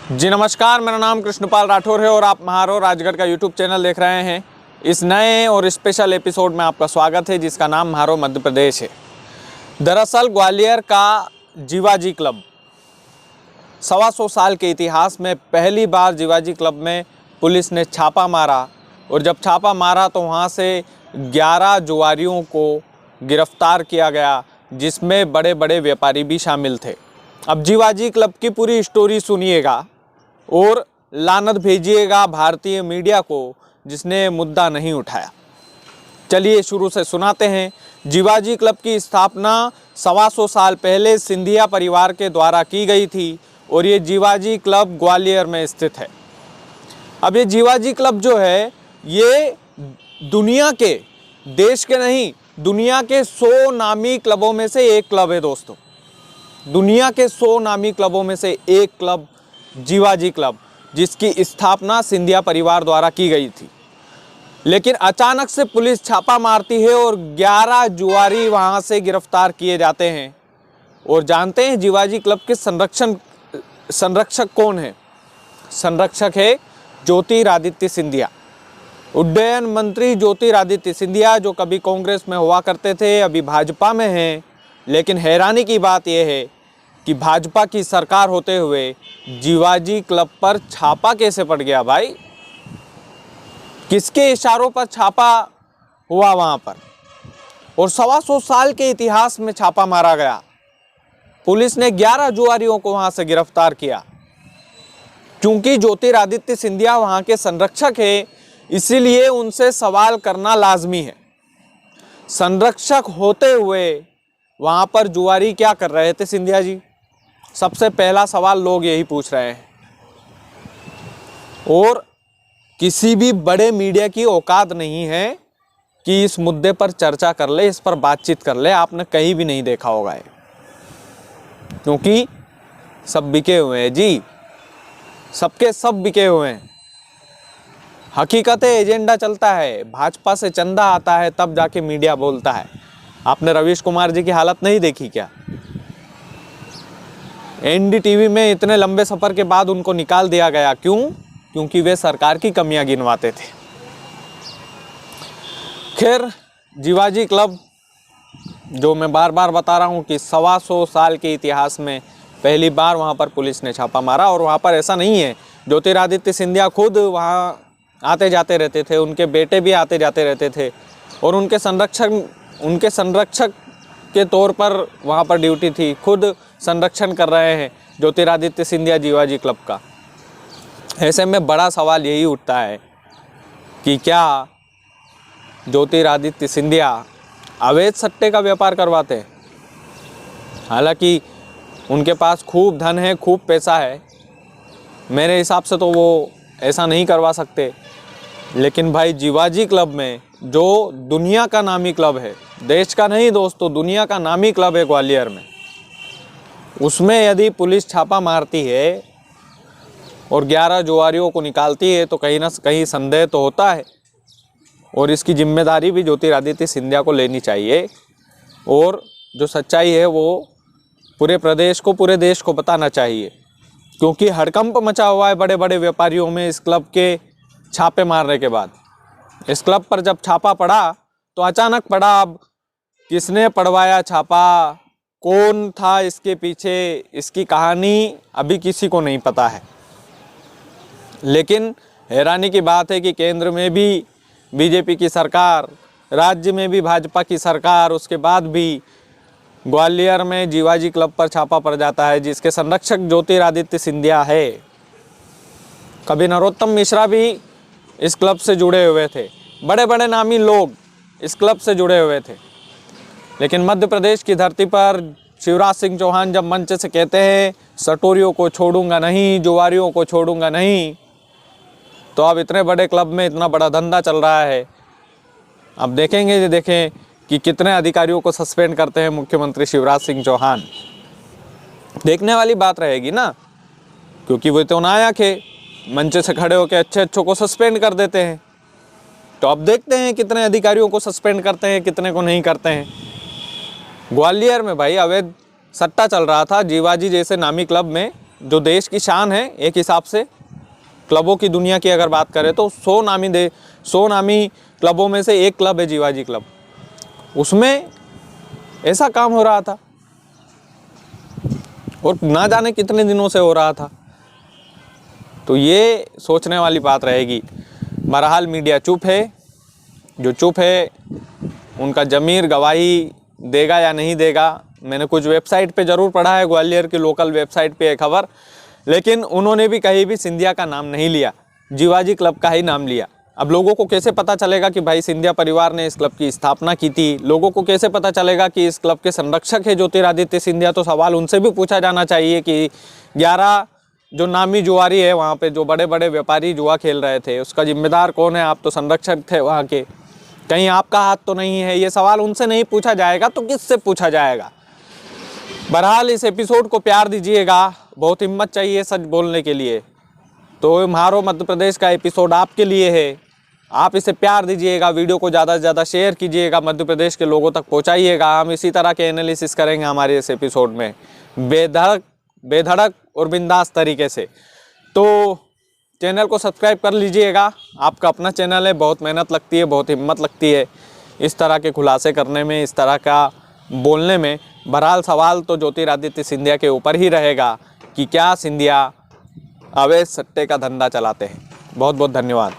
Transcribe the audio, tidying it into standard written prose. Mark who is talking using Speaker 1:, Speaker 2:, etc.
Speaker 1: जी नमस्कार, मेरा नाम कृष्णपाल राठौर है और आप महारो राजगढ़ का यूट्यूब चैनल देख रहे हैं। इस नए और स्पेशल एपिसोड में आपका स्वागत है जिसका नाम महारो मध्य प्रदेश है। दरअसल ग्वालियर का जीवाजी क्लब 125 साल के इतिहास में पहली बार जीवाजी क्लब में पुलिस ने छापा मारा और जब छापा मारा तो वहाँ से 11 जुआरियों को गिरफ्तार किया गया, जिसमें बड़े बड़े व्यापारी भी शामिल थे। अब जीवाजी क्लब की पूरी स्टोरी सुनिएगा और लानत भेजिएगा भारतीय मीडिया को जिसने मुद्दा नहीं उठाया। चलिए शुरू से सुनाते हैं। जीवाजी क्लब की स्थापना 125 साल पहले सिंधिया परिवार के द्वारा की गई थी और ये जीवाजी क्लब ग्वालियर में स्थित है। अब ये जीवाजी क्लब जो है ये दुनिया के, देश के नहीं, दुनिया के 100 नामी क्लबों में से एक क्लब है दोस्तों। दुनिया के 100 नामी क्लबों में से एक क्लब जीवाजी क्लब, जिसकी स्थापना सिंधिया परिवार द्वारा की गई थी। लेकिन अचानक से पुलिस छापा मारती है और 11 जुआरी वहां से गिरफ्तार किए जाते हैं। और जानते हैं जीवाजी क्लब के संरक्षक कौन है? संरक्षक है ज्योतिरादित्य सिंधिया, उड्डयन मंत्री ज्योतिरादित्य सिंधिया, जो कभी कांग्रेस में हुआ करते थे, अभी भाजपा में हैं। लेकिन हैरानी की बात यह है कि भाजपा की सरकार होते हुए जीवाजी क्लब पर छापा कैसे पड़ गया भाई? किसके इशारों पर छापा हुआ वहां पर? और 125 साल के इतिहास में छापा मारा गया। पुलिस ने 11 जुआरियों को वहां से गिरफ्तार किया। क्योंकि ज्योतिरादित्य सिंधिया वहां के संरक्षक है, इसीलिए उनसे सवाल करना लाजमी है। संरक्षक होते हुए वहां पर जुआरी क्या कर रहे थे सिंधिया जी? सबसे पहला सवाल लोग यही पूछ रहे हैं। और किसी भी बड़े मीडिया की औकात नहीं है कि इस मुद्दे पर चर्चा कर ले, इस पर बातचीत कर ले। आपने कहीं भी नहीं देखा होगा ये, क्योंकि सब बिके हुए हैं जी, सबके सब बिके हुए हैं। हकीकत है, एजेंडा चलता है, भाजपा से चंदा आता है तब जाके मीडिया बोलता है। आपने रवीश कुमार जी की हालत नहीं देखी क्या? एनडीटीवी में इतने लंबे सफर के बाद उनको निकाल दिया गया। क्यों? क्योंकि वे सरकार की कमियां गिनवाते थे। खैर, जीवाजी क्लब जो मैं बार बार बता रहा हूं कि 125 साल के इतिहास में पहली बार वहां पर पुलिस ने छापा मारा। और वहां पर ऐसा नहीं है, ज्योतिरादित्य सिंधिया खुद वहां आते जाते रहते थे, उनके बेटे भी आते जाते रहते थे और उनके संरक्षक के तौर पर वहाँ पर ड्यूटी थी। खुद संरक्षण कर रहे हैं ज्योतिरादित्य सिंधिया जीवाजी क्लब का। ऐसे में बड़ा सवाल यही उठता है कि क्या ज्योतिरादित्य सिंधिया अवैध सट्टे का व्यापार करवाते हैं? हालांकि उनके पास खूब धन है, खूब पैसा है, मेरे हिसाब से तो वो ऐसा नहीं करवा सकते। लेकिन भाई जीवाजी क्लब में, जो दुनिया का नामी क्लब है, देश का नहीं दोस्तों, दुनिया का नामी क्लब है ग्वालियर में, उसमें यदि पुलिस छापा मारती है और 11 जुआरियों को निकालती है तो कहीं ना कहीं संदेह तो होता है। और इसकी जिम्मेदारी भी ज्योतिरादित्य सिंधिया को लेनी चाहिए। और जो सच्चाई है वो पूरे प्रदेश को, पूरे देश को बताना चाहिए। क्योंकि हड़कंप मचा हुआ है बड़े बड़े व्यापारियों में इस क्लब के छापे मारने के बाद। इस क्लब पर जब छापा पड़ा तो अचानक पड़ा। अब किसने पड़वाया छापा, कौन था इसके पीछे, इसकी कहानी अभी किसी को नहीं पता है। लेकिन हैरानी की बात है कि केंद्र में भी बीजेपी की सरकार, राज्य में भी भाजपा की सरकार, उसके बाद भी ग्वालियर में जीवाजी क्लब पर छापा पड़ जाता है, जिसके संरक्षक ज्योतिरादित्य सिंधिया है। कभी नरोत्तम मिश्रा भी इस क्लब से जुड़े हुए थे, बड़े बड़े नामी लोग इस क्लब से जुड़े हुए थे। लेकिन मध्य प्रदेश की धरती पर शिवराज सिंह चौहान जब मंच से कहते हैं सटोरियों को छोड़ूंगा नहीं, जुआरियों को छोड़ूंगा नहीं, तो अब इतने बड़े क्लब में इतना बड़ा धंधा चल रहा है। अब देखें कि कितने अधिकारियों को सस्पेंड करते हैं मुख्यमंत्री शिवराज सिंह चौहान। देखने वाली बात रहेगी ना, क्योंकि वो तो नायक है, मंच से खड़े होकर अच्छे को सस्पेंड कर देते हैं। तो अब देखते हैं कितने अधिकारियों को सस्पेंड करते हैं, कितने को नहीं करते हैं। ग्वालियर में भाई अवैध सट्टा चल रहा था जीवाजी जैसे नामी क्लब में, जो देश की शान है एक हिसाब से, क्लबों की दुनिया की अगर बात करें तो 100 नामी क्लबों में से एक क्लब है जीवाजी क्लब। उसमें ऐसा काम हो रहा था और ना जाने कितने दिनों से हो रहा था। तो ये सोचने वाली बात रहेगी। बहरहाल मीडिया चुप है, जो चुप है उनका ज़मीर गवाही देगा या नहीं देगा। मैंने कुछ वेबसाइट पे ज़रूर पढ़ा है, ग्वालियर की लोकल वेबसाइट पे है खबर, लेकिन उन्होंने भी कहीं भी सिंधिया का नाम नहीं लिया, जीवाजी क्लब का ही नाम लिया। अब लोगों को कैसे पता चलेगा कि भाई सिंधिया परिवार ने इस क्लब की स्थापना की थी? लोगों को कैसे पता चलेगा कि इस क्लब के संरक्षक है ज्योतिरादित्य सिंधिया? तो सवाल उनसे भी पूछा जाना चाहिए कि 11 जो नामी जुआरी है वहाँ पे, जो बड़े बड़े व्यापारी जुआ खेल रहे थे, उसका जिम्मेदार कौन है? आप तो संरक्षक थे वहाँ के, कहीं आपका हाथ तो नहीं है? ये सवाल उनसे नहीं पूछा जाएगा तो किससे पूछा जाएगा? बहरहाल इस एपिसोड को प्यार दीजिएगा, बहुत हिम्मत चाहिए सच बोलने के लिए। तो म्हारो मध्य प्रदेश का एपिसोड आपके लिए है, आप इसे प्यार दीजिएगा, वीडियो को ज़्यादा से ज़्यादा शेयर कीजिएगा, मध्य प्रदेश के लोगों तक पहुंचाइएगा। हम इसी तरह के एनालिसिस करेंगे हमारे इस एपिसोड में, बेधड़क और बिंदास तरीके से। तो चैनल को सब्सक्राइब कर लीजिएगा, आपका अपना चैनल है, बहुत मेहनत लगती है, बहुत हिम्मत लगती है इस तरह के खुलासे करने में, इस तरह का बोलने में। बहरहाल सवाल तो ज्योतिरादित्य सिंधिया के ऊपर ही रहेगा कि क्या सिंधिया अवैध सट्टे का धंधा चलाते हैं। बहुत बहुत धन्यवाद।